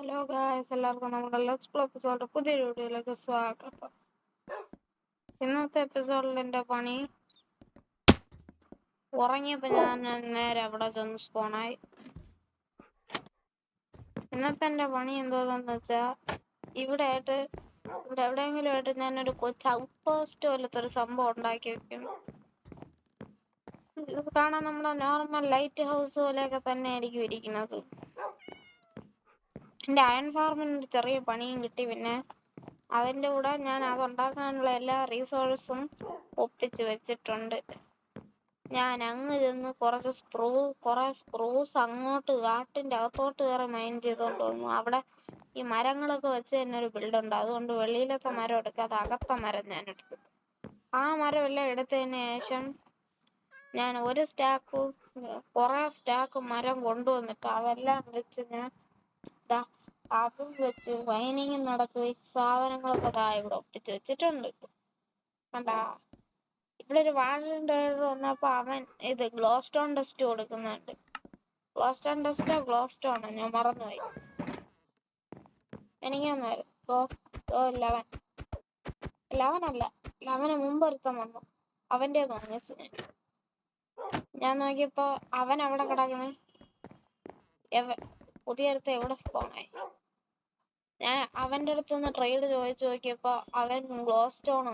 Hello guys, എല്ലാവർക്കും നമ്മുടെ let's play episode പുതിയൊരു വീഡിയോയിലേക്ക് സ്വാഗതം. ഇന്നത്തെ എപ്പിസോഡിൽ എൻ്റെ പണി ഉറങ്ങിയപ്പോൾ ഞാൻ നേരെ അവിടെ ചെന്ന് സ്പോണായി. ഇന്നത്തെ എൻ്റെ പണി എന്തോന്ന് വെച്ചാൽ ഇവിടെ എവിടെയെങ്കിലും ആയിട്ട് ഞാനൊരു കൊച്ചു ഔട്ട് പോസ്റ്റ് പോലത്തെ ഒരു സംഭവം ഉണ്ടാക്കി വെക്കും. ഇത് കാണാൻ നമ്മുടെ നോർമൽ ലൈറ്റ് ഹൗസ് പോലെയൊക്കെ തന്നെ ആയിരിക്കും ഇരിക്കുന്നത്. എൻ്റെ അയൺ ഫാർമിന് ഒരു ചെറിയ പണിയും കിട്ടി. പിന്നെ അതിൻ്റെ കൂടെ ഞാൻ അതുണ്ടാക്കാനുള്ള എല്ലാ റീസോഴ്സും ഒപ്പിച്ച് വെച്ചിട്ടുണ്ട്. ഞാൻ അങ്ങ് ചെന്ന് കുറേ സ്പ്രൂസ് അങ്ങോട്ട് കാട്ടിൻ്റെ അകത്തോട്ട് കയറി മൈൻ ചെയ്തുകൊണ്ട് വന്നു. അവിടെ ഈ മരങ്ങളൊക്കെ വെച്ച് തന്നെ ഒരു ബിൽഡുണ്ട്. അതുകൊണ്ട് വെളിയിലത്തെ മരം എടുക്കാതെ അകത്തെ മരം ഞാൻ എടുത്തു. ആ മരം എല്ലാം എടുത്തതിന് ശേഷം ഞാൻ കുറേ സ്റ്റാക്ക് മരം കൊണ്ടുവന്നിട്ട് അതെല്ലാം വെച്ച് ഞാൻ അതും വെച്ച് മൈനിങ് നടത്തി സാധനങ്ങളൊക്കെ ഇവിടെ ഒപ്പിച്ച് വെച്ചിട്ടുണ്ട്. കണ്ടാ, ഇവിടെ ഒരു വാഴ വന്നപ്പോ അവൻ ഇത് ഗ്ലോസ്റ്റോൺ ടെസ്റ്റ് കൊടുക്കുന്നുണ്ട്. ഗ്ലോസ്റ്റോൺ ഞാൻ മറന്നുപോയി. എനിക്കൊന്നായിരുന്നു 11 മുമ്പ് ഒരുത്തം വന്നു. അവൻ്റെ വാങ്ങിച്ചു. ഞാൻ നോക്കിയപ്പോ അവൻ അവിടെ കിടക്കണേ. പുതിയടുത്ത് എവിടെ സ്പോണായി. ഞാൻ അവന്റെ അടുത്തുനിന്ന് ട്രേഡ് ചോദിച്ചു നോക്കിയപ്പോ അവൻ ഗ്ലോസ്റ്റോണ്.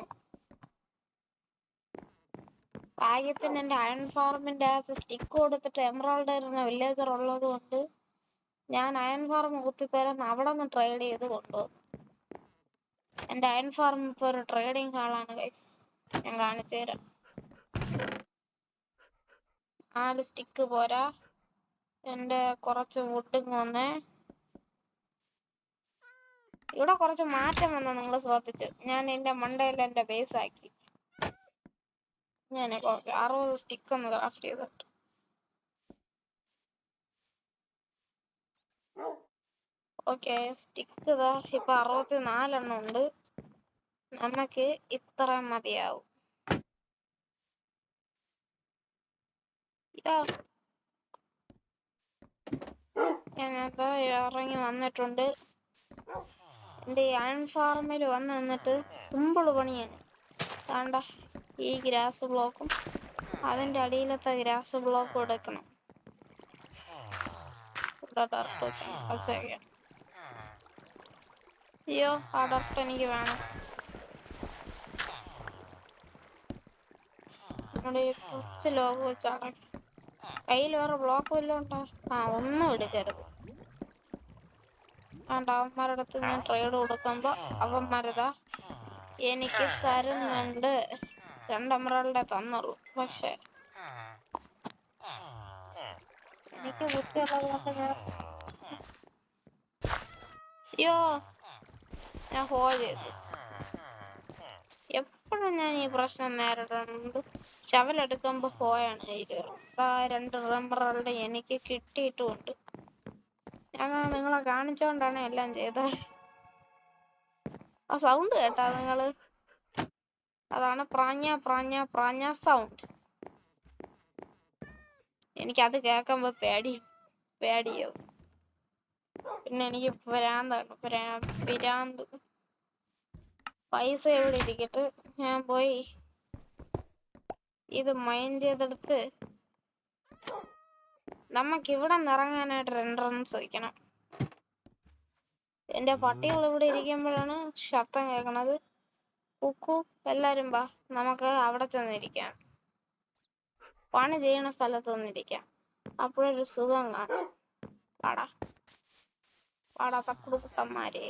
ഭാഗ്യത്തിന് എന്റെ അയൺ ഫാർമിന്റെ അകത്ത് സ്റ്റിക്ക് കൊടുത്തിട്ട് എമറാൾഡ് വരുന്ന വില്ലേജർ ഉള്ളത് കൊണ്ട് ഞാൻ അയൺ ഫാർം കുത്തിത്തരുന്ന അവിടെ നിന്ന് ട്രേഡ് ചെയ്ത് കൊണ്ടുവന്നു. എന്റെ അയൺ ഫാർം ഇപ്പൊ ഒരു ട്രേഡിങ് ഹാളാണ് ഗൈസ്. ഞാൻ കാണിച്ചു തരാം. 4 സ്റ്റിക്ക് പോരാ. എന്റെ കുറച്ച് വുഡിങ് വന്നേ. ഇവിടെ കുറച്ച് മാറ്റം വന്നു, നിങ്ങൾ ശ്രദ്ധിച്ചു. ഞാൻ എന്റെ മണ്ടയിൽ എന്റെ ബേസ് ആക്കി. ഞാൻ 60 സ്റ്റിക്ക് ഒന്ന് ക്രാഫ്റ്റ് ചെയ്തിട്ട്. ഓക്കെ, സ്റ്റിക്ക് ഇതാ ഇപ്പൊ 64 ഉണ്ട്. നമുക്ക് ഇത്രയും മതിയാവും. ഞാനിപ്പോ ഇറങ്ങി വന്നിട്ടുണ്ട്. എന്റെ അയൺ ഫാർമിൽ വന്ന് നിന്നിട്ട് സിമ്പിൾ പണിയാണ്. വേണ്ട, ഈ ഗ്രാസ് ബ്ലോക്കും അതിന്റെ അടിയിലത്തെ ഗ്രാസ് ബ്ലോക്കും എടുക്കണം. അയ്യോ, ആ ഡർട്ട് എനിക്ക് വേണം. കുറച്ച് ലോഗ് വെച്ചാണ്. കയ്യിൽ വേറെ ബ്ലോക്ക് വല്ലതും ഉണ്ടോ? ഒന്നും എടുക്കരുത്. അവന്മാരുടെ അടുത്ത് ഞാൻ ട്രേഡ് കൊടുക്കുമ്പോ അവന്മാരതാ എനിക്ക് തരുന്നുണ്ട്. 2 എമറാൾഡേ തന്നുള്ളൂ. പക്ഷെ എനിക്ക് ബുദ്ധിയുള്ളത് കൊണ്ട് ഞാൻ ഹോൾ ചെയ്തു. എപ്പോഴും ഞാൻ ഈ പ്രശ്നം നേരിടുന്നുണ്ട്. ശവലെടുക്കുമ്പോ പോയാണ് കയ്യില്. 2 എമറാൾഡ് എനിക്ക് കിട്ടിയിട്ടുമുണ്ട്. ഞാൻ നിങ്ങളെ കാണിച്ചോണ്ടാണ് എല്ലാം ചെയ്തത്. ആ സൗണ്ട് കേട്ടാ നിങ്ങള്? അതാണ് പ്രാഞ്ഞ സൗണ്ട്. എനിക്കത് കേൾക്കുമ്പോ പേടിയാവും. പിന്നെ എനിക്ക് ഭ്രാന്ത്. പൈസ എവിടെ ഇരിക്കട്ടെ, ഞാൻ പോയി ഇത് മൈൻ ചെയ്തെടുത്ത് നമുക്ക് ഇവിടെ നിറങ്ങാനായിട്ട് 2 റൺസ് വയ്ക്കണം. എന്റെ പട്ടികൾ ഇവിടെ ഇരിക്കുമ്പോഴാണ് ശബ്ദം കേൾക്കണത്. കുക്കു, എല്ലാരും വാ, നമുക്ക് അവിടെ ചെന്നിരിക്കാം. പണി ചെയ്യണ സ്ഥലത്ത് നിന്നിരിക്കാം. അപ്പോഴൊരു സുഖം കാണും. പാടാ തക്കുടുക്കുട്ടന്മാരെ.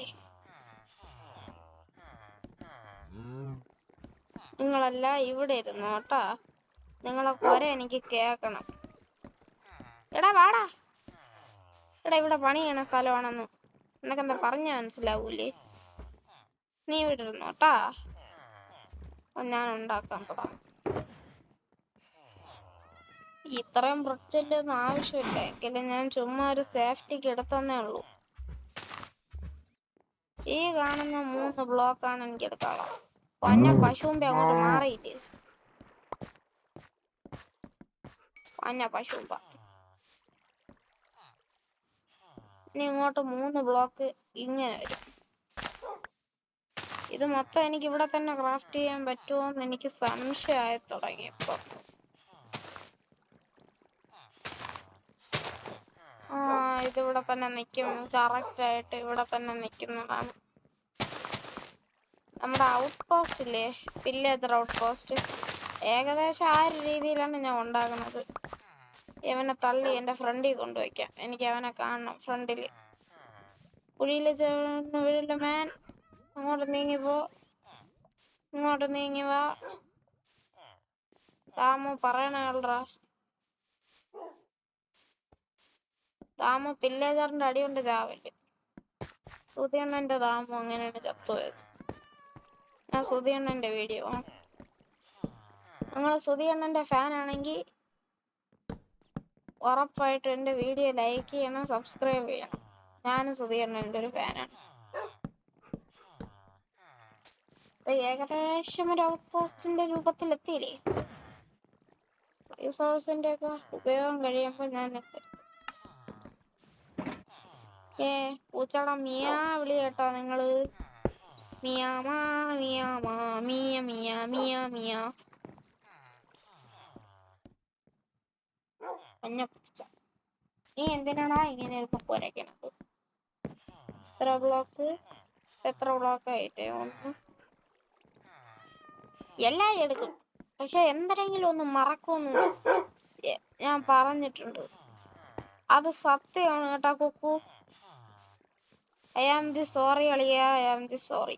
നിങ്ങളെല്ലാം ഇവിടെ ഇരുന്നു കേട്ടാ. നിങ്ങളെ കുര എനിക്ക് കേക്കണം. എടാ വാടാ. ഇവിടെ പണി ചെയ്യണ സ്ഥലമാണെന്ന് നിനക്കെന്താ പറഞ്ഞ മനസ്സിലാവൂലേ? നീ ഇവിടെ ഇരുന്നു കേട്ടാ. ഞാൻ ഉണ്ടാക്കാൻ തുടങ്ങും. ഇത്രയും ബ്രിഡ്ജിന്റെ ഒന്നും ആവശ്യമില്ല. എങ്കിലും ഞാൻ ചുമ്മാ ഒരു സേഫ്റ്റിക്ക് എടുത്തന്നേ ഉള്ളൂ. ഈ കാണുന്ന 3 ബ്ലോക്കാണ് എനിക്ക് എടുക്കാനുള്ളത്. പശുമ്പ അങ്ങോട്ട് മാറിയില്ലേ? പശുമ്പ ഇനി ഇങ്ങോട്ട് 3 ബ്ലോക്ക് ഇങ്ങനെ വരും. ഇത് മൊത്തം എനിക്ക് ഇവിടെ തന്നെ ക്രാഫ്റ്റ് ചെയ്യാൻ പറ്റുമോന്ന് എനിക്ക് സംശയമായി തുടങ്ങിയപ്പോ. ഇതിവിടെ തന്നെ നിൽക്കും. കറക്റ്റ് ആയിട്ട് ഇവിടെ തന്നെ നിൽക്കുന്നതാണ്. നമ്മുടെ ഔട്ട് പോസ്റ്റ് ഇല്ലേ, വില്ലേജർ ഔട്ട് പോസ്റ്റ്, ഏകദേശം ആ ഒരു രീതിയിലാണ് ഞാൻ ഉണ്ടാക്കുന്നത്. ഇവനെ തള്ളി എന്റെ ഫ്രണ്ടിൽ കൊണ്ടുവയ്ക്കാം. എനിക്ക് അവനെ കാണണം ഫ്രണ്ടില്. കുഴിയില് വീഴില്ല മാൻ. അങ്ങോട്ട് നീങ്ങിപ്പോ, ഇങ്ങോട്ട് നീങ്ങി വാ. താമു പറയണേൾറാ. താമു വില്ലേജറിന്റെ അടി കൊണ്ട് ചാവല്. സുധിയണ്ണന്റെ താമു അങ്ങനെയാണ് ചത്തുപോയത്. ഞാൻ സുധിയണ്ണന്റെ വീഡിയോ, നിങ്ങൾ സുധിയണ്ണന്റെ ഫാൻ ആണെങ്കിൽ ഉറപ്പായിട്ടും എന്റെ വീഡിയോ ലൈക്ക് ചെയ്യണം, സബ്സ്ക്രൈബ് ചെയ്യണം. ഞാനും സുധിയണ്ണന്റെ ഒരു ഫാനാണ്. ഏകദേശം ഒരു ഔട്ട് പോസ്റ്റിന്റെ രൂപത്തിലെത്തിയില്ലേ. റിസോഴ്സിന്റെ ഒക്കെ ഉപയോഗം കഴിയുമ്പോ ഞാൻ എത്തും. പൂച്ചട മിയാ വിളി കേട്ടോ നിങ്ങള്. മിയാമാ മിയാമാ മിയ മിയ മിയ മിയ. മഞ്ഞ പൂച്ച, നീ എന്തിനാണാ ഇങ്ങനെ പോരക്കണത്? എത്ര ബ്ലോക്ക് ആയിട്ടേ? 1 എല്ലാം എടുക്കും, പക്ഷെ എന്തെങ്കിലും ഒന്ന് മറക്കുമെന്ന് ഞാൻ പറഞ്ഞിട്ടുണ്ട്. അത് സത്യമാണ് കേട്ടാ Kukku. I am the sorry അളിയ, ഐ ആം ദി സോറി.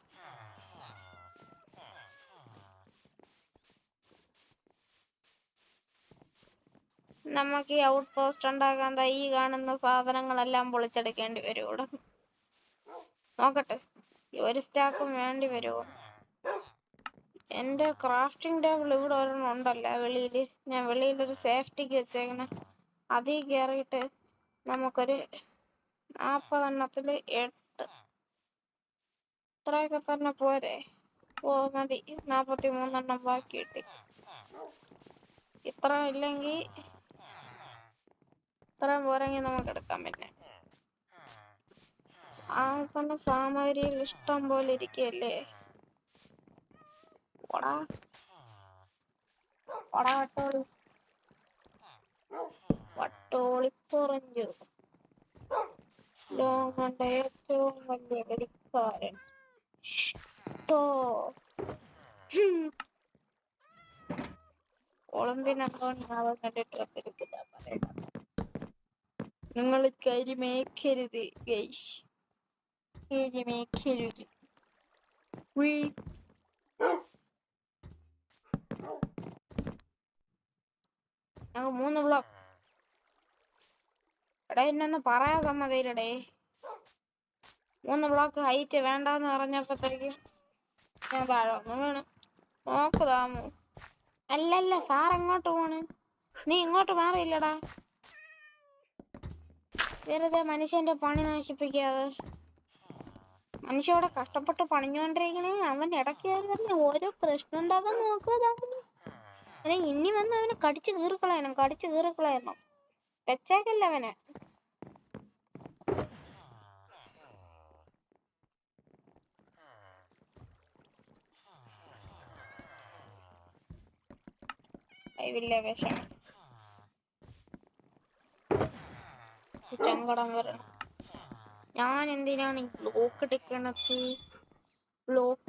നമുക്ക് ഈ ഔട്ട് പോസ്റ്റ് ഉണ്ടാക്കാൻ ഈ കാണുന്ന സാധനങ്ങളെല്ലാം പൊളിച്ചെടുക്കേണ്ടി വരും ഇവിടെ. നോക്കട്ടെ, ഒരു സ്റ്റാക്കും വേണ്ടി വരുമോ. എന്റെ ക്രാഫ്റ്റിംഗ് ടേബിൾ ഇവിടെ ഒരെണ്ണം ഉണ്ടല്ലോ വെളിയില്. ഞാൻ വെളിയിലൊരു സേഫ്റ്റിക്ക് വെച്ചേക്കണ. അതിൽ കയറിയിട്ട് നമുക്കൊരു 40 എണ്ണത്തില് 8 ഇത്രയൊക്കെ തന്നെ പോരെ? മതി. 43 എണ്ണം ബാക്കി കിട്ടി. ഇത്ര ഇല്ലെങ്കിൽ ഇത്രയും പോരെങ്കിൽ നമുക്ക് എടുക്കാം. പിന്നെ തന്നെ സാമഗ്രികൾ ഇഷ്ടം പോലെ ഇരിക്കല്ലേ. വട്ടോളി കുറഞ്ഞു. ലോകന്റെ ഏറ്റവും വലിയ വെടിക്കാരൻ ഒളിമ്പിൻ അക്കൗണ്ട് കണ്ടിട്ട് നിങ്ങൾ കരിമേക്കരുത് ഗൈസ്, കരിമേക്കരുത്. ഞങ്ങൾ 3 ബ്ലോക്ക്. എടാ എന്നൊന്ന് പറയാൻ സമ്മതിയില്ലടേ. 3 ബ്ലോക്ക് ഹൈറ്റ് വേണ്ടാന്ന് പറഞ്ഞപ്പോഴത്തേക്കും ഞാൻ താഴെ വീണ്. നോക്കുതാമോ. അല്ലല്ല, സാർ എങ്ങോട്ട് പോണ്? നീ ഇങ്ങോട്ട് മാറിയില്ലടാ. വെറുതെ മനുഷ്യന്റെ പണി നശിപ്പിക്കാതെ. മനുഷ്യവിടെ കഷ്ടപ്പെട്ട് പണിഞ്ഞോണ്ടിരിക്കണേ. അവൻ ഇടയ്ക്ക് തന്നെ ഓരോ പ്രശ്നം ഉണ്ടാക്കാൻ നോക്കുക. ഇനി വന്ന് അവനെ കടിച്ചു കീറിക്കളയണം. വെച്ചേക്കല്ല അവനെ. വിഷം സങ്കടം വരണം. ഞാൻ എന്തിനാണ് ബ്ലോക്ക്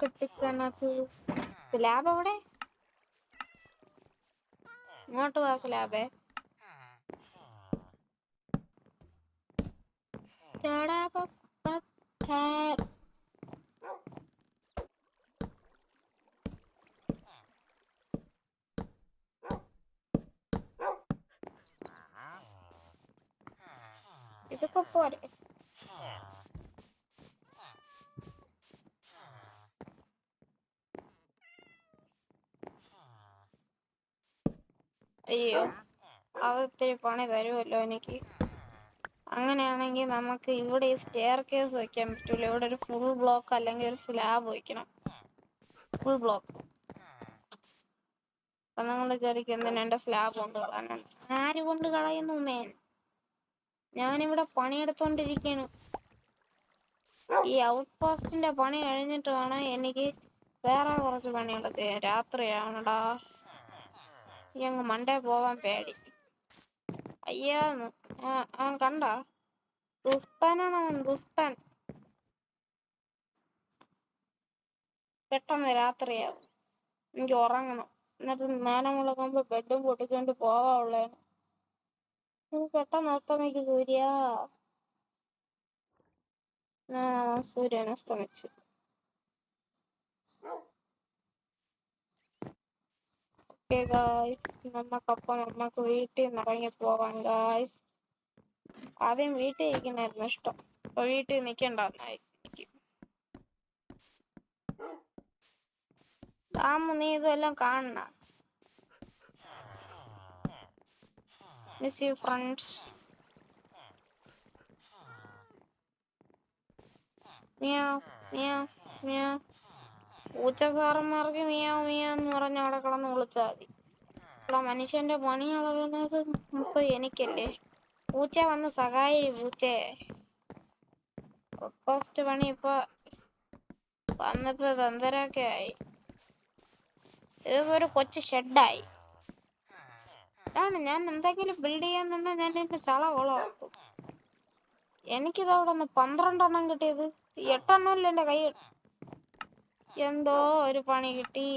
എടുക്കണത്? സ്ലാബ് അവിടെ. ഇങ്ങോട്ട് വാ സ്ലാബേ. ഇതൊക്കെ പോരെ. അയ്യോ, അതൊത്തിരി പണി തരുമല്ലോ എനിക്ക്. അങ്ങനെയാണെങ്കിൽ നമുക്ക് ഇവിടെ ഈ സ്റ്റെയർ കേസ് വെക്കാൻ പറ്റൂല. ഇവിടെ ഒരു ഫുൾ ബ്ലോക്ക് അല്ലെങ്കിൽ ഒരു സ്ലാബ് വെക്കണം. Full block. അപ്പൊ നിങ്ങൾ വിചാരിക്കും എന്തിനാ എന്റെ സ്ലാബ് കൊണ്ട് കളയാനാണ്. ആര് കൊണ്ട് കളയുന്നു മേൻ? ഞാനിവിടെ പണിയെടുത്തോണ്ടിരിക്കാണ്. ഈ ഔട്ട് പോസ്റ്റിന്റെ പണി കഴിഞ്ഞിട്ട് വേണം എനിക്ക് വേറെ കുറച്ച് പണികളൊക്കെ ചെയ്യാൻ. രാത്രിയാണടാ, ഞങ്ങ മണ്ടേ പോവാൻ പേടി. അയ്യാന്ന് കണ്ട ദുഷ്ടനാണ് അവൻ, ദുഷ്ടൻ. പെട്ടെന്ന് രാത്രിയാവും, എനിക്ക് ഉറങ്ങണം. എന്നിട്ട് നേരം വിളക്കുമ്പോ ബെഡും പൊട്ടിച്ചോണ്ട് പോവാനുള്ളതാണ്. പെട്ടെന്ന് അസ്തമിക്ക് സൂര്യ. സൂര്യൻ അസ്തമിച്ചു. ഓക്കെ ഗായ്സ്, നമുക്ക് വീട്ടിൽ നിന്ന് ഇറങ്ങി പോവാം ഗായ്സ്. ആദ്യം വീട്ടിൽ ഇരിക്കണായിരുന്നു ഇഷ്ടം, അപ്പൊ വീട്ടിൽ നിക്കണ്ടെന്നായി എനിക്ക്. നീ ഇതെല്ലാം കാണണ? Miss you friend. Meow meow meow. പൂച്ച സാറന്മാർക്ക് മിയാവ് മിയാന്ന് പറഞ്ഞ അവിടെ കിടന്ന് വിളിച്ചാൽ മതി. ഇവിടെ മനുഷ്യന്റെ പണി അളകുന്നത് ഇപ്പൊ എനിക്കല്ലേ. പൂച്ച വന്ന് സഹായി പൂച്ചേ. പോസ്റ്റ് പണി ഇപ്പൊ വന്നപ്പോ തന്തരൊക്കെ ആയി. ഇതിപ്പോ ഒരു കൊച്ചു ഷെഡായി. ഞാൻ എന്തെങ്കിലും ബിൽഡ് ചെയ്യാൻ തന്നെ ഞാൻ എന്റെ ചള കൊളമാക്കും. എനിക്കിതവിടെ നിന്ന് 12 കിട്ടിയത്, 8 എന്റെ കൈ. എന്തോ ഒരു പണി കിട്ടി.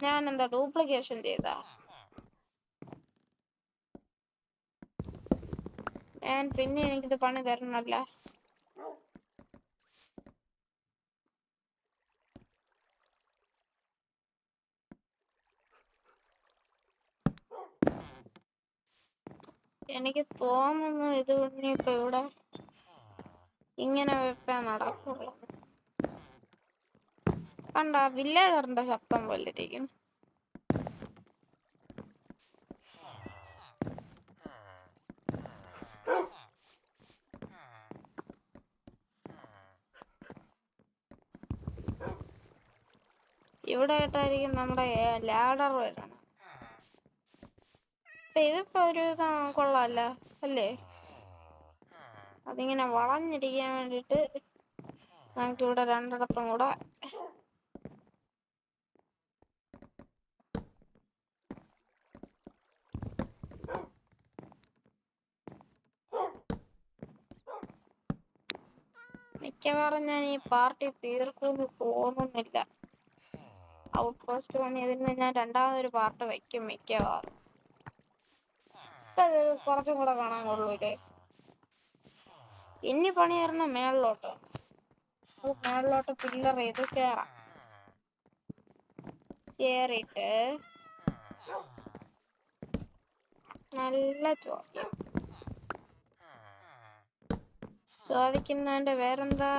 ഞാൻ എന്താ ഡ്യൂപ്ലിക്കേഷൻ ചെയ്താ? പിന്നെ എനിക്കിത് പണി തരണല്ല. എനിക്ക് തോന്നുന്നു ഇത് ഇനിയിപ്പോ ഇവിടെ ഇങ്ങനെ വെപ്പാൻ നടക്കുള്ളൂ. കണ്ട വില്ലേജറിന്റെ ശബ്ദം പോലെ ഇരിക്കും. ഇവിടെ ആയിട്ടായിരിക്കും നമ്മുടെ ലാഡർ വരണം. ഇതിപ്പോ ഒരു കൊള്ളാല്ല അല്ലേ? അതിങ്ങനെ വളഞ്ഞിരിക്കാൻ വേണ്ടിട്ട് നമുക്ക് ഇവിടെ രണ്ടിടത്തും കൂടെ മിക്കവാറും ഞാൻ ഈ പാർട്ടി തീർക്കുമെന്ന് തോന്നുന്നില്ല. ഔട്ട് പോസ്റ്റ് പണി ഇതിന് ഞാൻ രണ്ടാമതൊരു പാർട്ട് വെക്കും മിക്കവാറും. ഇപ്പൊ കുറച്ചും കൂടെ കാണാൻ കൊള്ളൂലേ. ഇനി പണി തരണ മേളിലോട്ട്. മേളിലോട്ട് പില്ലർ ചെയ്ത് കേറാം. കേറിയിട്ട് നല്ല ചോദ്യം ചോദിക്കുന്നതിന്റെ പേരെന്താ?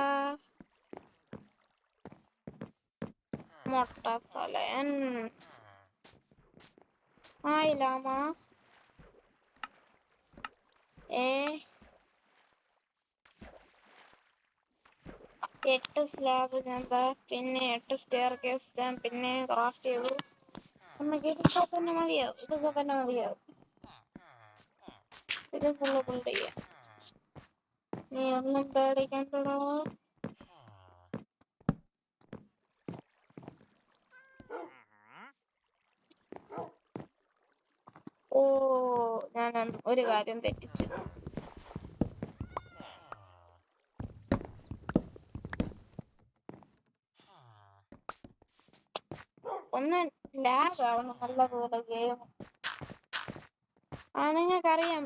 മൊട്ട സ്ഥലൻ. ആയില്ലാമ 8 സ്ലാബ് ഞാൻ പിന്നെ 8 സ്റ്റെയർ കേസ് ഞാൻ പിന്നെ ക്രാഫ്റ്റ് ചെയ്തു. നമുക്ക് ഇതൊക്കെ തന്നെ മതിയാവും. ഇത് ഫുള്ള് ബിൽഡ് ചെയ്യാം. നീ ഒന്നും പേടിക്കണ്ടോ. ഞാൻ ഒരു കാര്യം തെറ്റിച്ചു. ഒന്ന് ലാഗ് ആവണം നല്ലപോലെ ഗെയിം. നിങ്ങൾക്കറിയാം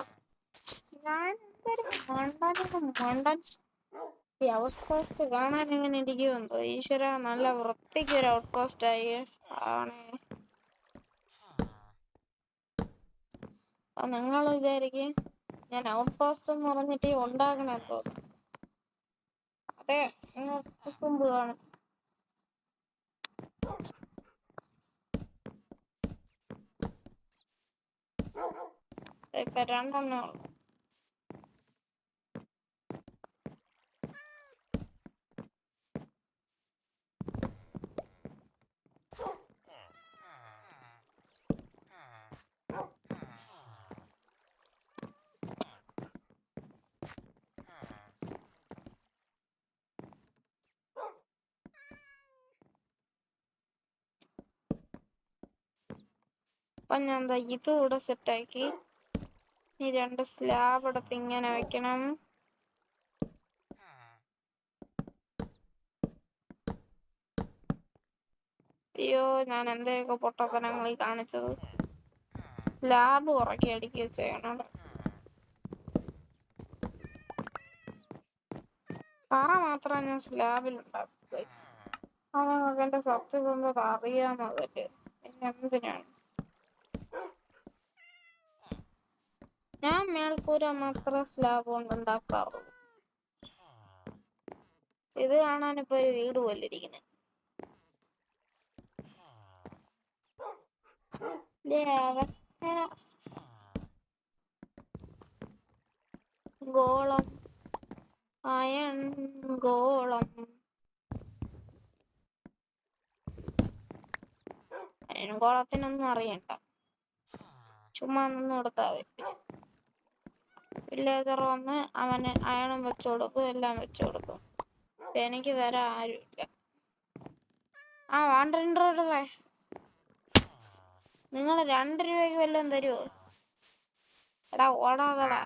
ഞാൻ എന്തൊരു മണ്ടൻ. ഈ ഔട്ട് പോസ്റ്റ് കാണാൻ എങ്ങനെ ഇരിക്കുമെന്തോ. ഈശ്വര, നല്ല വൃത്തിക്ക് ഒരു ഔട്ട് പോസ്റ്റ് ആയി ആണേ. നിങ്ങൾ വിചാരിക്കും ഞാൻ ഔട്ട് പോസ്റ്റ് എന്ന് പറഞ്ഞിട്ട് ഉണ്ടാകണമെന്ന് തോന്നുന്നു. അതെ, നിങ്ങൾ കുസുമ്പ് കാണും. ഇപ്പൊ 2 അപ്പൊ ഞാൻ എന്താ ഇതുകൂടെ സെറ്റാക്കി. ഈ 2 സ്ലാബ് എടുത്ത് ഇങ്ങനെ വെക്കണം. അയ്യോ, ഞാൻ എന്തൊക്കെ പൊട്ടത്തനങ്ങൾ കാണിച്ചത്. സ്ലാബ് ഉറക്കി അടിക്കുക ചെയ്യണം. പറ മാത്രം ഞാൻ സ്ലാബിലുണ്ടാക്കും. അത് നിങ്ങൾക്ക് എന്റെ സത്യസന്ധത അറിയാമതല്ലേ. എന്തിനാണ് ഞാൻ മേൽക്കൂര മാത്രം സ്ലാബ് കൊണ്ട് ഉണ്ടാക്കാറുള്ളൂ. ഇത് കാണാൻ ഇപ്പൊ ഒരു വീട് പോലെ ഇരിക്കുന്നത്. ഗോളം, അയൺ ഗോളം. അയൺ ഗോളത്തിനൊന്നും അറിയണ്ട, ചുമ്മാ നിന്ന് കൊടുത്താൽ മതി. വില്ലേജർ വന്ന് അവന് അയണും വെച്ചു കൊടുക്കും, എല്ലാം വെച്ചു കൊടുക്കും. എനിക്ക് തരാൻ ആരുമില്ല. ആ വാണ്ടേ, നിങ്ങൾ 2 രൂപയ്ക്ക് വല്ലതും തരുമോ? എടാ ഓടാതടാ.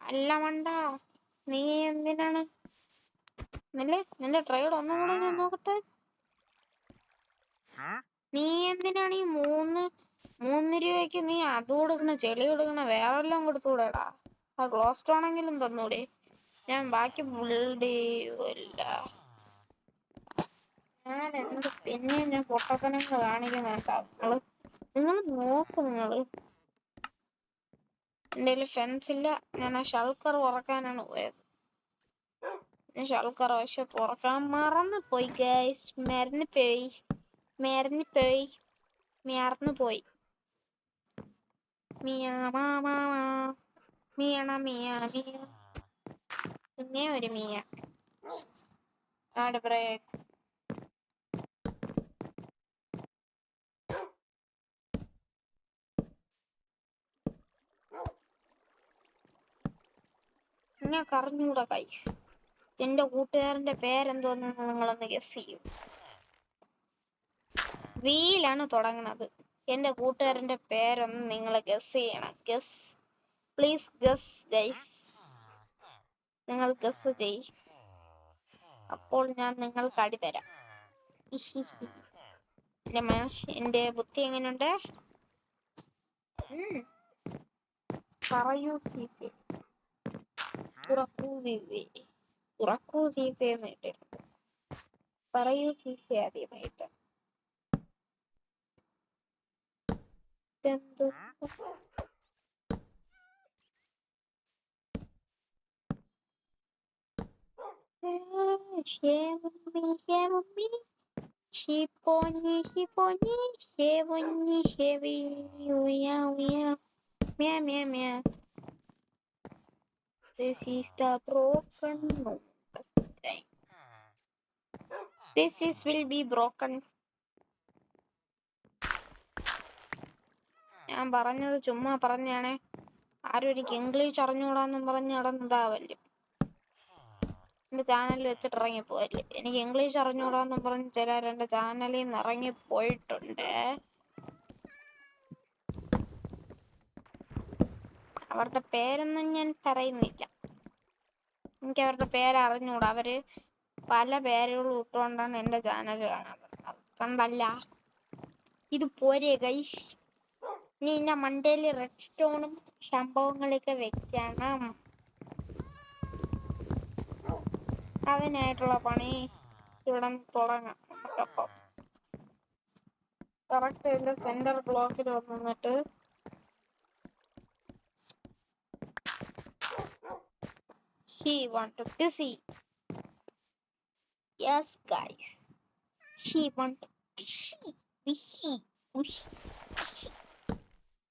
അല്ല മണ്ട, നീ എന്തിനാണ് നിന്റെ ട്രേഡ് ഒന്നും കൂടെ ഞാൻ നോക്കട്ടെ. നീ എന്തിനാണ് ഈ 3 രൂപയ്ക്ക് നീ അത് കൊടുക്കണ, ചെളി കൊടുക്കണ? വേറെ എല്ലാം കൊടുത്തുകൂടെടാ? ആ ഗ്ലോസ് സ്റ്റോണെങ്കിലും തന്നൂടെ? ഞാൻ ബാക്കി ബിൽഡ് ചെയ്യൂല. ഞാൻ എന്ത് പിന്നെ ഞാൻ പൊട്ടത്തനങ്ങൾ കാണിക്കുന്നുണ്ടാവും. നിങ്ങൾ നോക്ക്. എന്റെ കയ്യിൽ ഫെൻസ് ഇല്ല. ഞാൻ ആ ഷൾക്കർ ഉറക്കാനാണ് പോയത്. ഞാൻ ഷൾക്കർ പക്ഷെ തുറക്കാൻ മറന്നു പോയി ഗൈസ്. മറന്നു പോയി. പിന്നെ ഒരു ബ്രേക്ക്. നിങ്ങൾക്ക് അറിഞ്ഞൂടാ ഗൈസ്, എന്റെ കൂട്ടുകാരന്റെ പേരെന്തോന്ന് നിങ്ങളൊന്ന് ഗസ് ചെയ്യൂ. വീലാണ് തുടങ്ങണത്. എന്റെ കൂട്ടുകാരന്റെ പേരൊന്ന് നിങ്ങൾ ഗസ് ചെയ്യണം. Please guess guys. നിങ്ങൾ ഗസ് ചെയ്, അപ്പോൾ ഞാൻ നിങ്ങൾക്ക് അടി തരാം. എന്റെ ബുദ്ധി എങ്ങനെയുണ്ട്? പറയൂ സീസേ. തുറക്കൂ സീസേ എന്നിട്ട് പറയൂ സീസേ ആദ്യമായിട്ട്. This is the broken time. Will be broken. ഞാൻ പറഞ്ഞത് ചുമ്മാ പറഞ്ഞാണേ. ആരും എനിക്ക് ഇംഗ്ലീഷ് അറിഞ്ഞൂടാന്നും പറഞ്ഞ് നടന്നതാവല്ലേ. എന്റെ ചാനലിൽ വെച്ചിട്ട് ഇറങ്ങിപ്പോയല്ലേ. എനിക്ക് ഇംഗ്ലീഷ് അറിഞ്ഞൂടാന്നും പറഞ്ഞ് ചിലർ എന്റെ ചാനലിൽ നിന്ന് ഇറങ്ങിപ്പോയിട്ടുണ്ട്. അവരുടെ പേരൊന്നും ഞാൻ പറയുന്നില്ല. എനിക്ക് അവരുടെ പേര് അറിഞ്ഞൂടാ. അവര് പല പേരുകളും ഇട്ടുകൊണ്ടാണ് എന്റെ ചാനൽ കാണാൻ പറ്റുന്നത്. കണ്ടല്ല, ഇത് പോരെ ഗൈസ്. നീ എന്റെ മണ്ടയില് റെഡ് സ്റ്റോണും സംഭവങ്ങളൊക്കെ വെക്കണം. അതിനായിട്ടുള്ള പണി ഇവിടെ തുടങ്ങാം. നമുക്കപ്പം കറക്റ്റ് ഇതിന്റെ സെന്റർ ബ്ലോക്കിൽ വന്നിട്ട് he want to busy. Yes guys, he want to busy.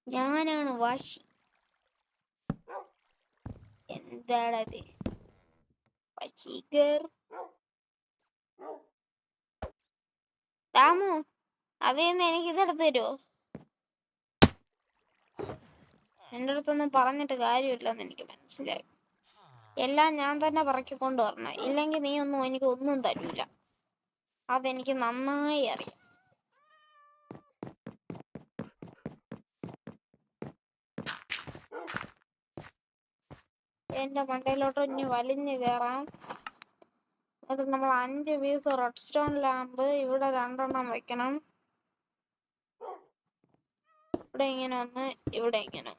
ഞാനാണ് വാശി. എന്താണത്? വശീകർ താമോ, അതേന്ന് എനിക്ക് ഇതെടുത്ത് തരുമോ? നിന്റെ അടുത്തൊന്നും പറഞ്ഞിട്ട് കാര്യമില്ലെന്ന് എനിക്ക് മനസ്സിലായി. എല്ലാം ഞാൻ തന്നെ പറക്കിക്കൊണ്ട് വരണം, ഇല്ലെങ്കിൽ നീ ഒന്നും എനിക്ക് ഒന്നും തരൂല. അതെനിക്ക് നന്നായി അറിയാം. എന്റെ മണ്ടയിലോട്ട് ഇനി വലിഞ്ഞു കയറാം. അത് നമ്മൾ 5 പീസ് റെഡ് സ്റ്റോൺ ലാമ്പ് ഇവിടെ 2 വെക്കണം. ഇവിടെ ഇങ്ങനെ ഒന്ന്, ഇവിടെ ഇങ്ങനെ.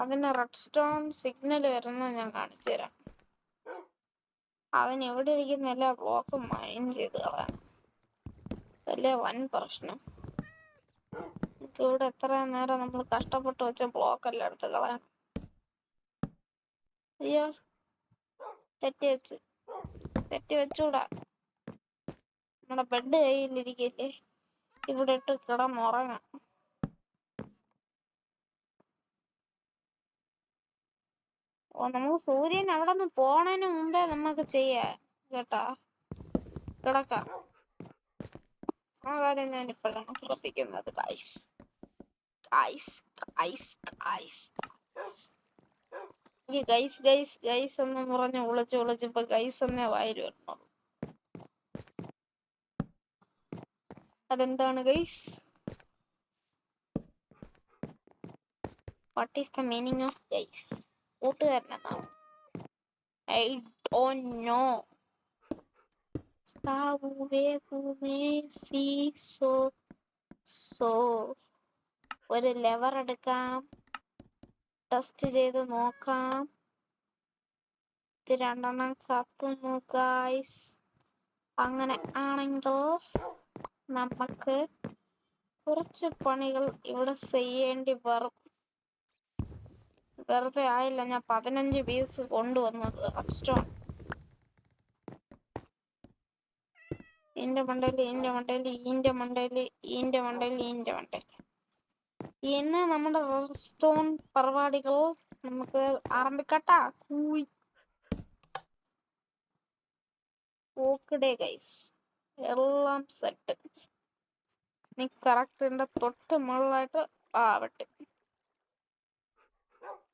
അതിന് റെഡ് സ്റ്റോൺ സിഗ്നൽ വരുന്നത് ഞാൻ കാണിച്ചു തരാം. അവൻ എവിടെ ഇരിക്കുന്ന എല്ലാ ബ്ലോക്കും മൈൻ ചെയ്ത് കളയാം. അതല്ലേ വൻ പ്രശ്നം. ഇവിടെ എത്ര നേരം നമ്മൾ കഷ്ടപ്പെട്ട് വെച്ച ബ്ലോക്ക് എല്ലാം എടുത്ത് കളയാം. അയ്യോ, തെറ്റി വെച്ചൂടാ. നമ്മുടെ ബെഡ് കയ്യിലിരിക്കല്ലേ, ഇവിടെ ഇട്ട് കിടന്നുറങ്ങാം. നമുക്ക് സൂര്യൻ അവിടെ നിന്ന് പോണതിന് മുമ്പേ നമുക്ക് ചെയ്യാം കേട്ടാ. കിടക്കാം. ആ കാര്യം ഞാൻ ഇപ്പോഴാണ് ശ്രദ്ധിക്കുന്നത്. ഗൈസ് എന്ന് പറഞ്ഞ് വിളിച്ച് ഇപ്പൊ ഗൈസ് എന്നേ വായിൽ വരണം. അതെന്താണ് guys? What is the meaning of guys? കൂട്ടുകാരനെന്നാണ്. I don't know. ഒരു ലെവർ എടുക്കാം, ടെസ്റ്റ് ചെയ്ത് നോക്കാം. ഇത് 2 കത്തുന്നു ഗൈസ്. അങ്ങനെ ആണെങ്കിൽ നമുക്ക് കുറച്ച് പണികൾ ഇവിടെ ചെയ്യേണ്ടി വരും. വെറുതെ ആയില്ല ഞാൻ 15 പീസ് കൊണ്ടുവന്നത് റെഡ് സ്റ്റോൺ. ഈന്റെ മണ്ടയില്. ഇന്ന് നമ്മുടെ റെഡ് സ്റ്റോൺ പരിപാടികൾ നമുക്ക് ആരംഭിക്കട്ടാ. ഓക്കേ ഗൈസ്, എല്ലാം സെറ്റ്. നീ കറക്റ്റിന്റെ തൊട്ട് മുകളിലായിട്ട് ആവട്ടെ.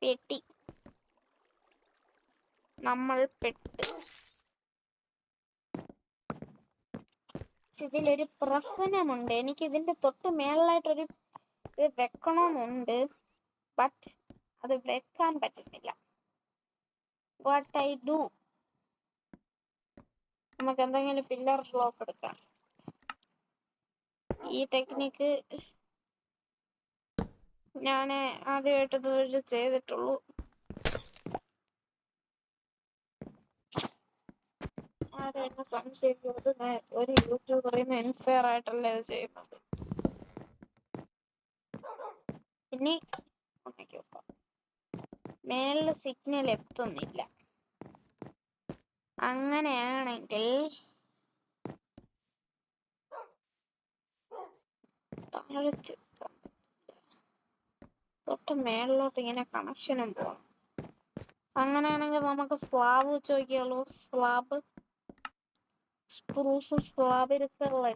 പെട്ടി നമ്മൾ പെട്ട്. ഇതിലൊരു പ്രശ്നമുണ്ട്. എനിക്ക് ഇതിന്റെ തൊട്ട് മേളിലായിട്ടൊരു ഇത് വെക്കണമെന്നുണ്ട്. ബട്ട് അത് വെക്കാൻ പറ്റുന്നില്ല. What I do? നമുക്ക് എന്തെങ്കിലും പില്ലർ ബ്ലോക്ക് എടുക്കാം. ഈ ടെക്നിക്ക് ഞാൻ ആദ്യമായിട്ട് ഇതുവരെ ചെയ്തിട്ടുള്ളൂ. ആരെന്നെ സംശയിക്കുന്നത്, ഒരു യൂട്യൂബറിൽ നിന്ന് ഇൻസ്പയർ ആയിട്ടല്ലേ ഇത് ചെയ്യുന്നത്. ഇനി മേളില് സിഗ്നൽ എത്തുന്നില്ല. അങ്ങനെയാണെങ്കിൽ തൊട്ട് മേളിലോട്ട് ഇങ്ങനെ കണക്ഷനും പോകണം. അങ്ങനെയാണെങ്കിൽ നമുക്ക് സ്ലാബ് വെച്ച് നോക്കിയുള്ളൂ. സ്ലാബ് എടുക്കാനുള്ള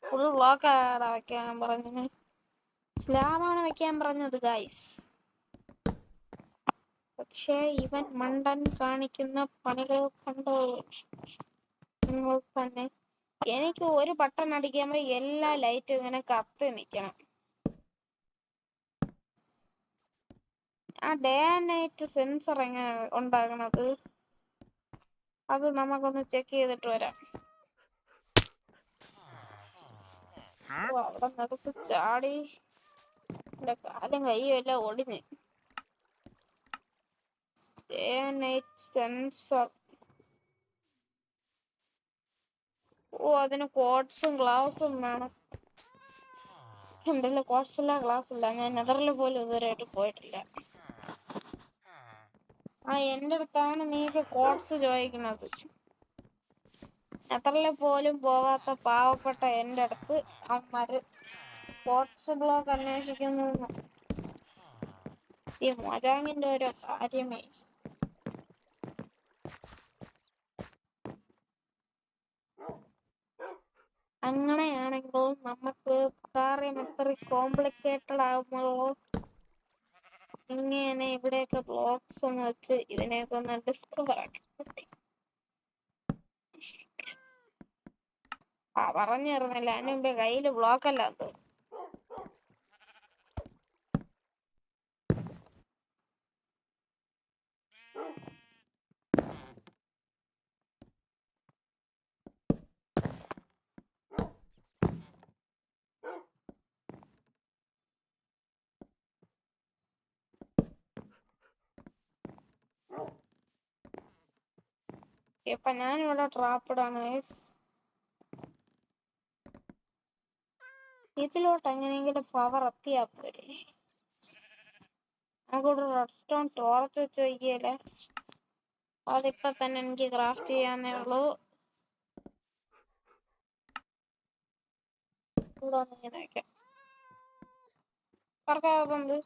ഫുൾ ബ്ലോക്കാണ് വെക്കാൻ പറഞ്ഞത്. സ്ലാബാണ് വെക്കാൻ പറഞ്ഞത് ഗൈസ്. പക്ഷേ ഇവൻ മണ്ടൻ കാണിക്കുന്ന പണികൾ കണ്ടോ നിങ്ങൾ തന്നെ. എനിക്ക് ഒരു ബട്ടൺ അടിക്കുമ്പോ എല്ലാ ലൈറ്റും ഇങ്ങനെ കത്തി നിക്കണം. ആ ഡേ ആൻഡ് നൈറ്റ് സെൻസർ എങ്ങനെ ഉണ്ടാകണത്? അത് നമുക്കൊന്ന് ചെക്ക് ചെയ്തിട്ട് വരാം. അവിടെ നടക്ക് ചാടി എന്റെ കാലും കയ്യും എല്ലാം ഒടിഞ്ഞ്. Day and night sensor. അതിന് കോട്സും ഗ്ലാസും വേണം. എന്റെ കോട്സ് ഇല്ല, ഗ്ലാസ് ഇല്ല. ഞാൻ നെതറിൽ പോലും ഇതുവരെയായിട്ട് പോയിട്ടില്ല. എന്റെ അടുത്താണ് നീക്ക് കോട്സ് ചോദിക്കുന്നത്. നെതറിൽ പോലും പോവാത്ത പാവപ്പെട്ട എന്റെ അടുത്ത് അവന്മാര് കോട്സ് ബ്ലോക്ക് അന്വേഷിക്കുന്നു. ഈ മജാങ്ങിന്റെ ഓരോ കാര്യമേ. അങ്ങനെയാണെങ്കിൽ നമുക്ക് കാര്യം എത്ര കോംപ്ലിക്കേറ്റഡ് ആകുമ്പോൾ ഇങ്ങനെ ഇവിടെയൊക്കെ ബ്ലോക്സ് ഒന്ന് വെച്ച് ഇതിനെയൊക്കെ ഒന്ന് ഡിസ്കവർ ആക്കി. പറഞ്ഞിരുന്നില്ല, അതിന് മുമ്പേ കയ്യില് ബ്ലോക്ക് അല്ലാത്ത. ഇപ്പൊ ഞാനിവിടെ ട്രാപ്പിടാണ്. ഇതിലോട്ട് എങ്ങനെയെങ്കിലും പവർ എത്തിയാ പോരെ. നമുക്കിവിടെ റെഡ്സ്റ്റോൺ ടോർച്ച് വെച്ച് വയ്ക്കല്ലേ. അതിപ്പോ തന്നെ എനിക്ക് ക്രാഫ്റ്റ് ചെയ്യാന്നേ ഉള്ളൂ. ഇവിടെ ഒന്ന് ഇങ്ങനെ വെക്കാം. പറക്കാവുന്നത്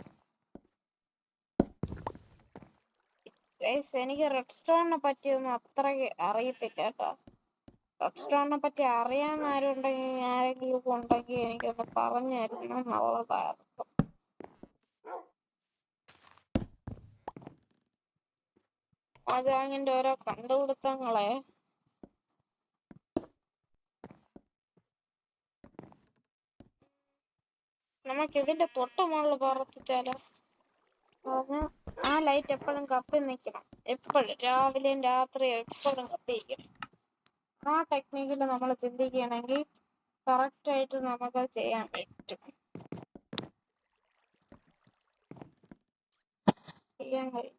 എനിക്ക് റെഡ്സ്റ്റോണിനെ പറ്റിയൊന്നും അത്രയ്ക്ക് അറിയത്തില്ല കേട്ടോ. റെഡ്സ്റ്റോണിനെ പറ്റി അറിയാൻ ആരെങ്കിലും ഉണ്ടെങ്കിൽ എനിക്കൊന്ന് പറഞ്ഞു തരണം എന്നുള്ളതായിരുന്നു. രാജാവിന്റെ ഓരോ കണ്ടുപിടുത്തങ്ങളെ നമുക്ക് ഇതിന്റെ തൊട്ട് മുകളിൽ പ്രവർത്തിച്ചാലോ. ആ ലൈറ്റ് എപ്പോഴും കപ്പി നിൽക്കണം. എപ്പോഴും രാവിലെയും രാത്രിയും എപ്പോഴും കത്തിയിരിക്കണം. ആ ടെക്നിക്കിൽ നമ്മൾ ചിന്തിക്കുകയാണെങ്കിൽ കറക്റ്റ് ആയിട്ട് നമുക്ക് ചെയ്യാൻ പറ്റും. ചെയ്യാൻ കഴിയും.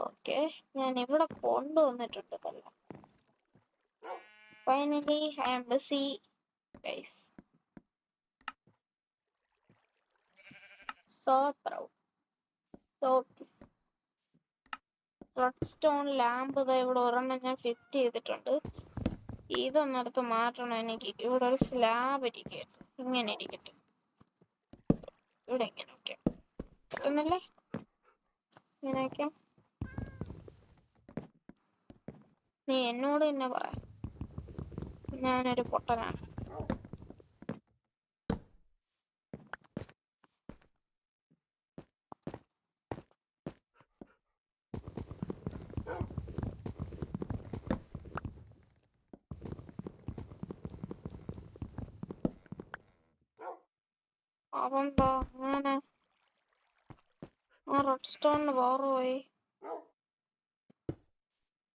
ഓക്കെ, ഞാൻ ഇവിടെ കൊണ്ടുവന്നിട്ടുണ്ട് കൊള്ളാം. Finally I am busy guys. So proud. So busy. Redstone lamp ഇവിടെ ഒരെണ്ണം ഞാൻ ഫിറ്റ് ചെയ്തിട്ടുണ്ട്. ഇതൊന്നെടുത്ത് മാറ്റണം എനിക്ക്. ഇവിടെ ഒരു സ്ലാബ് ഇരിക്കട്ടെ, ഇങ്ങനെ ഇരിക്കട്ടെ. ഇവിടെ ഇങ്ങനെ വെക്കാം. പറ്റുന്നില്ലേ? ഇങ്ങനെ വെക്കാം. നീ എന്നോട് തന്നെ പറ, ഞാനൊരു പൊട്ടനാണ്. അതെന്താ അങ്ങനെ? ആ റെഡ്സ്റ്റോണിന് പവർ പോയി.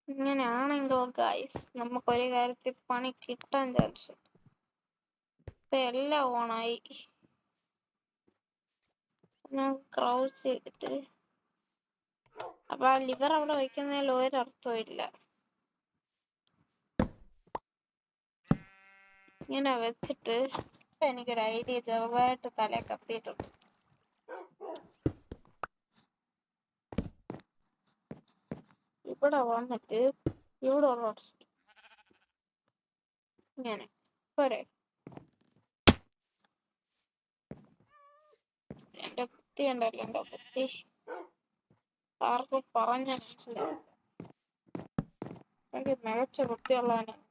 ഇങ്ങനെയാണെങ്കിലോ ഗൈസ്, നമുക്കൊരു കാര്യത്തിൽ പണി കിട്ടാൻ ചാൻസ്. ഇപ്പൊ എല്ലാം ഓണായി. ഞാൻ ക്രൗച്ച് ചെയ്തിട്ട് അപ്പൊ ആ ലിവർ അവിടെ വെക്കുന്നതിൽ ഒരർത്ഥവും ഇല്ല. ഇങ്ങനെ വെച്ചിട്ട് എനിക്കൊരു ഐഡിയ ചെറുതായിട്ട് തല കത്തിയിട്ടുണ്ട്. ഇവിടെ വന്നിട്ട് ഇവിടെ ഉള്ള ഇങ്ങനെ പോരെ. എന്റെ ബുദ്ധി ഉണ്ടല്ലോ, എന്റെ ബുദ്ധി ആർക്കും പറഞ്ഞ മനസ്സിലാവും. എനിക്ക് മികച്ച ബുദ്ധിയുള്ളവനാണ്.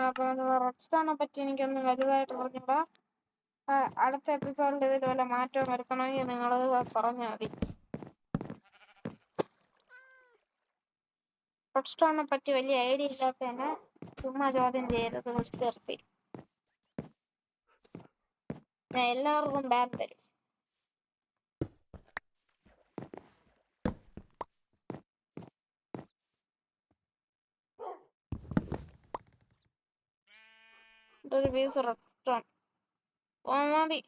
അപ്പൊ റെഡ്സ്റ്റോണിനെ പറ്റി എനിക്കൊന്ന് വലുതായിട്ട് പറഞ്ഞൂടാ. അടുത്ത എപ്പിസോഡിൽ ഇതിൽ വല്ല മാറ്റവും വരുത്തണമെങ്കിൽ നിങ്ങൾ പറഞ്ഞാൽ മതി. റെഡ്സ്റ്റോണിനെ പറ്റി വലിയ ഐഡിയ ഇല്ലാത്തതിന് ചുമ്മാ ചോദ്യം ചെയ്യരുത്. നിർത്തി. ഞാൻ എല്ലാവർക്കും ബാൻ തരും. ഒരു പീസ് റെഡ്സ്റ്റോൺ മതി.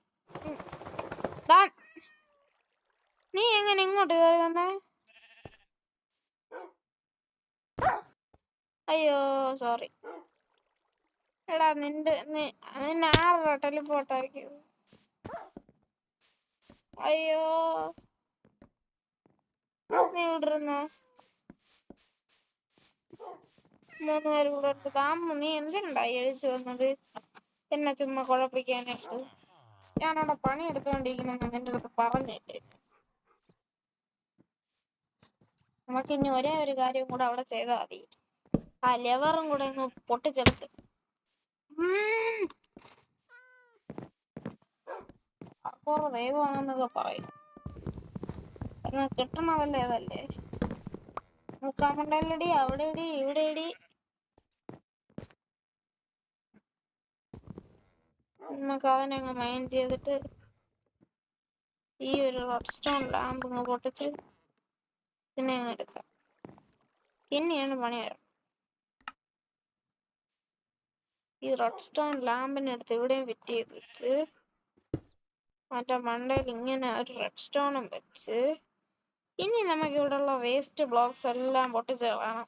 നീ എങ്ങനെ ഇങ്ങോട്ട് കയറി വന്നേ? അയ്യോ സോറി. എടാ നിന്നെ ആരുടെ ടെലിപ്പോർട്ടായിരിക്കും? അയ്യോ നീ വിടിരുന്ന 3 പേര് കൂടെ എടുത്ത് താമ. നീ എന്തിനുണ്ടായി എഴുതിച്ചു വന്നത്? എന്നെ ചുമ്മാ കുഴപ്പിക്കാനായിട്ട്. ഞാനവിടെ പണി എടുത്തോണ്ടിരിക്കുന്ന നിന്റെ അടുത്ത് പറഞ്ഞിട്ട്. നമുക്ക് ഇനി ഒരേ ഒരു കാര്യം കൂടെ അവിടെ ചെയ്താൽ മതി. ആ ലെവറും കൂടെ ഒന്ന് പൊട്ടിച്ചെടുക്ക്. അപ്പോറ ദൈവമാണെന്നൊക്കെ പറയും. എന്നാ കിട്ടണതല്ലേ അതല്ലേ. മുക്കാമണ്ടല്ലടി, അവിടെ ഇടി, ഇവിടെ ഇടി. നമുക്ക് അവനങ്ങ് മൈൻഡ് ചെയ്തിട്ട് ഈ ഒരു റെഡ് സ്റ്റോൺ ലാമ്പ് അങ്ങ് പൊട്ടിച്ച് പിന്നെ അങ്ങ് എടുക്കാം. പിന്നെയാണ് പണി വരും. ഈ റെഡ് സ്റ്റോൺ ലാമ്പിനെടുത്ത് ഇവിടെയും ഫിറ്റ് ചെയ്ത് വെച്ച് മറ്റേ മണ്ടയിൽ ഇങ്ങനെ ഒരു റെഡ് സ്റ്റോണും വെച്ച് ഇനി നമുക്ക് ഇവിടെയുള്ള വേസ്റ്റ് ബ്ലോക്സ് എല്ലാം പൊട്ടിച്ച് കളയണം.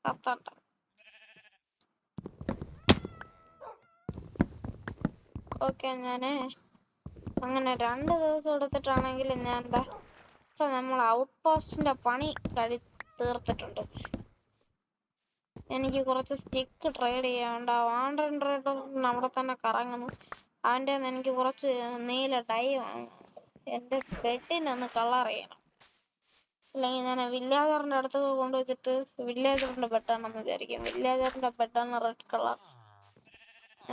കത്തണ്ട. ഓക്കെ, ഞാന് അങ്ങനെ 2 ദിവസം എടുത്തിട്ടാണെങ്കിൽ ഞാൻ എന്താ ഇപ്പൊ നമ്മൾ ഔട്ട് പോസ്റ്റിന്റെ പണി തീർത്തിട്ടുണ്ട്. എനിക്ക് കുറച്ച് സ്റ്റിക്ക് ട്രേഡ് ചെയ്യാനുണ്ട്. ആ വാണ്ടർ ട്രേഡർ അവിടെ തന്നെ കറങ്ങുന്നു. അവൻ്റെ എനിക്ക് കുറച്ച് നീല ഡൈ വാങ്ങണം. എൻ്റെ ബെഡിനൊന്ന് കളർ ചെയ്യണം. അല്ലെങ്കിൽ ഞാൻ വില്ലേജറിന്റെ അടുത്തൊക്കെ കൊണ്ടുവച്ചിട്ട് വില്ലേജറിന്റെ ബെഡാണെന്ന് വിചാരിക്കും. വില്ലേജറിന്റെ ബെഡാണ് റെഡ് കളർ.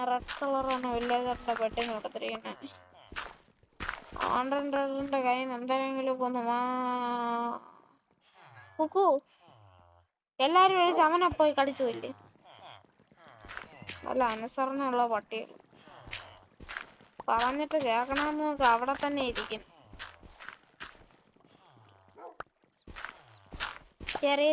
റെഡ് കളറാണ് വില്ലേജറിന്റെ ബെഡിന് കൊടുത്തിരിക്കുന്നത്. വാണ്ടറിന്റെ കയ്യിൽ നിന്ന് എന്തെങ്കിലും ഒന്ന് കുക്കു എല്ലാരും ഒരു ചമനെ പോയി കടിച്ചു പോയില്ലേ. നല്ല അനുസരണയുള്ള പട്ടി. പറഞ്ഞിട്ട് കേൾക്കണമെന്ന് നോക്ക്, അവിടെ തന്നെ ഇരിക്കും. ചെറിയ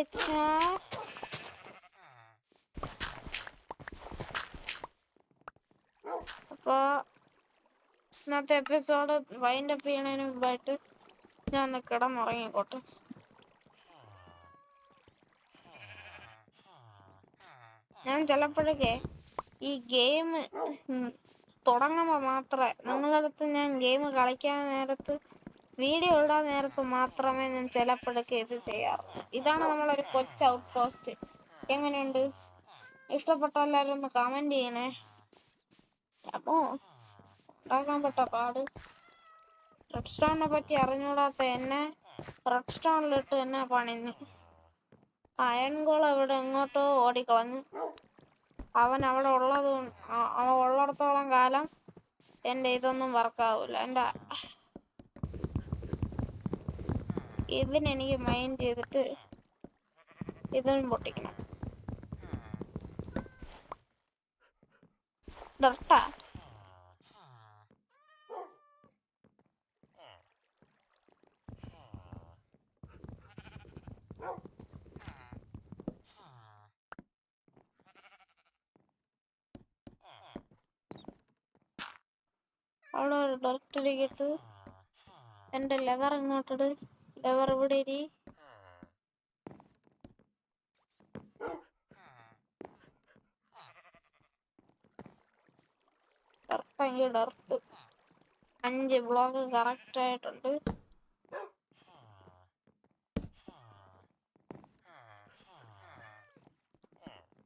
അപ്പൊ ഇന്നത്തെ എപ്പിസോഡ് വൈൻഡപ്പ് ചെയ്യണതിന് മുമ്പായിട്ട് ഞാൻ കിടന്നുറങ്ങിക്കോട്ടെ. ഞാൻ ചിലപ്പോഴൊക്കെ ഈ ഗെയിം തുടങ്ങുമ്പോ മാത്രമേ നിങ്ങളടുത്ത് ഞാൻ ഗെയിം കളിക്കാൻ നേരത്ത് വീഡിയോ ഇടാൻ നേരത്ത് മാത്രമേ ഞാൻ ചിലപ്പോഴൊക്കെ ഇത് ചെയ്യാറുള്ളൂ. ഇതാണ് നമ്മളൊരു കൊച്ചു ഔട്ട് പോസ്റ്റ്. എങ്ങനെയുണ്ട്? ഇഷ്ടപ്പെട്ട എല്ലാവരും ഒന്ന് കമന്റ് ചെയ്യണേ. അപ്പോ ഉണ്ടാക്കാൻ പെട്ട പാട്. റെഡ് സ്റ്റോണിനെ പറ്റി അറിഞ്ഞൂടാത്ത എന്നെ റെഡ് സ്റ്റോണിലിട്ട് എന്നെ പണിഞ്ഞു. അയൺകോൾ അവിടെ എങ്ങോട്ടോ ഓടിക്കളഞ്ഞു. അവൻ അവിടെ ഉള്ളിടത്തോളം കാലം എന്റെ ഇതൊന്നും വർക്കാവൂല. എന്റെ ഇതിനെനിക്ക് മൈൻഡ് ചെയ്തിട്ട് ഇതും പൊട്ടിക്കണം. ഡർട്ടാ അവിടെ ഒരു ഡർട്ട് ഇരിക്കട്ട്. എന്റെ ലെവർ ഇങ്ങോട്ടിട്. ലെവർ ഇവിടെ ഇരി. ഡർട്ടെങ്കിൽ ഡർട്ട് 5 ബ്ലോക്ക് കറക്റ്റ് ആയിട്ടുണ്ട്.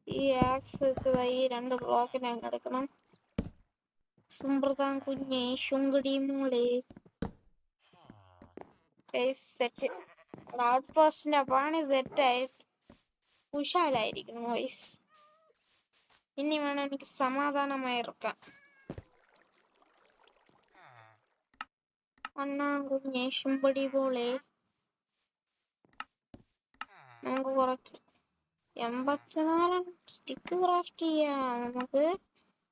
ഈ ആക്സ് വെച്ചത് ഈ 2 ബ്ലോക്കിനെ അങ്ങ് എടുക്കണം. സുംബ്രതാം കുഞ്ഞെ ശുങ്കടി മൂളെ സെറ്റ്. ഔട്ട് പോസ്റ്റിന്റെ പണി സെറ്റായി ഉഷാലായിരിക്കുന്നു വോയിസ്. ഇനി വേണം എനിക്ക് സമാധാനമായി ഇറക്കാം. അണ്ണാ കുഞ്ഞെ ശുമ്പടി പോലെ നമുക്ക് കുറച്ച് 84 സ്റ്റിക്ക് ക്രാഫ്റ്റ് ചെയ്യാം. നമുക്ക്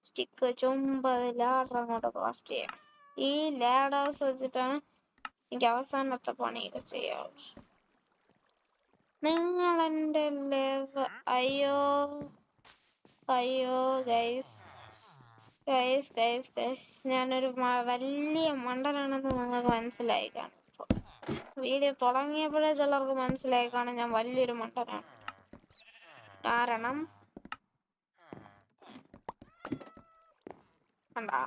സ്റ്റിക്ക് വെച്ച് 9 ലാഡർ അങ്ങോട്ട് ക്രാഫ്റ്റ് ചെയ്യാം. ഈ ലാഡേഴ്സ് വെച്ചിട്ടാണ് എനിക്ക് അവസാനത്തെ പണിയൊക്കെ ചെയ്യാവുള്ളൂ. നിങ്ങൾ എന്റെ അയ്യോ ഗൈസ് ഞാനൊരു വലിയ മണ്ടനാണെന്ന് നിങ്ങൾക്ക് മനസ്സിലായി കാണും. വീഡിയോ തുടങ്ങിയപ്പോഴേ ചിലർക്ക് മനസ്സിലായി കാണും ഞാൻ വലിയൊരു മണ്ടനാണ്. കാരണം കണ്ടാ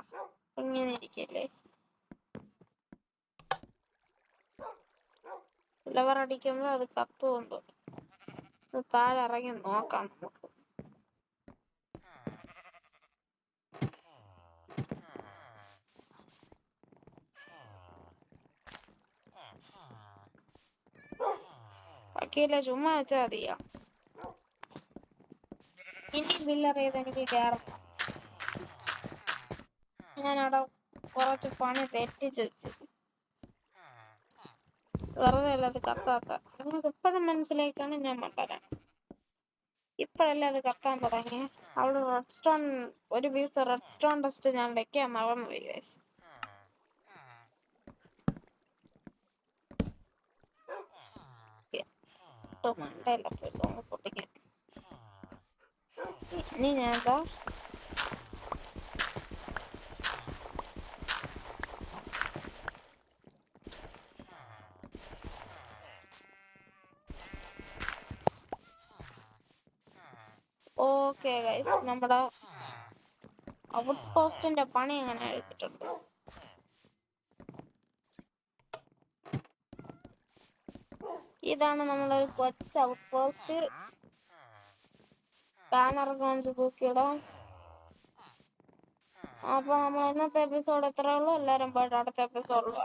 ഇങ്ങനെ ഇരിക്കല്ലേ. ലെവർ അടിക്കുമ്പോ അത് കത്തുകൊണ്ട് താഴെ ഇറങ്ങി നോക്കാം നമുക്ക്. ബാക്കിയല്ല ചുമ്മാ വെച്ചാ മതിയാ. ഇനി പില്ലർ ചെയ്ത് എനിക്ക് കേറണം. ഞാനവിടെ കുറച്ച് പണി തെറ്റിച്ച് വെച്ച്. വെറുതെ അല്ല അത് കത്താത്ത. നിങ്ങൾക്ക് ഇപ്പോഴും മനസ്സിലാക്കാണ് ഞാൻ മണ്ടനാണ്. ഇപ്പഴല്ലേ അത് കത്താൻ തുടങ്ങി. അവിടെ റെഡ് സ്റ്റോൺ ഒരു പീസ് റെഡ് സ്റ്റോൺ ടെസ്റ്റ് ഞാൻ വെക്കാൻ മറന്നുപോയി ഗൈസ്. മണ്ടയില്ല പോയി പൊട്ടിക്കാൻ. ഇനി ഞാൻ എന്താ ഓക്കെ ഗൈസ്, നമ്മുടെ ഔട്ട് പോസ്റ്റിന്റെ പണി എങ്ങനെ എടുത്തിട്ടുണ്ട്. ഇതാണ് നമ്മളൊരു കൊച്ചു ഔട്ട് പോസ്റ്റ്. ബാനറൊക്കെ കാണിച്ച് തൂക്കിയിടാം. അപ്പൊ നമ്മൾ ഇന്നത്തെ എപ്പിസോഡ് എത്രയേ ഉള്ളൂ. എല്ലാരും പോയിട്ട് അടുത്ത എപ്പിസോഡിൽ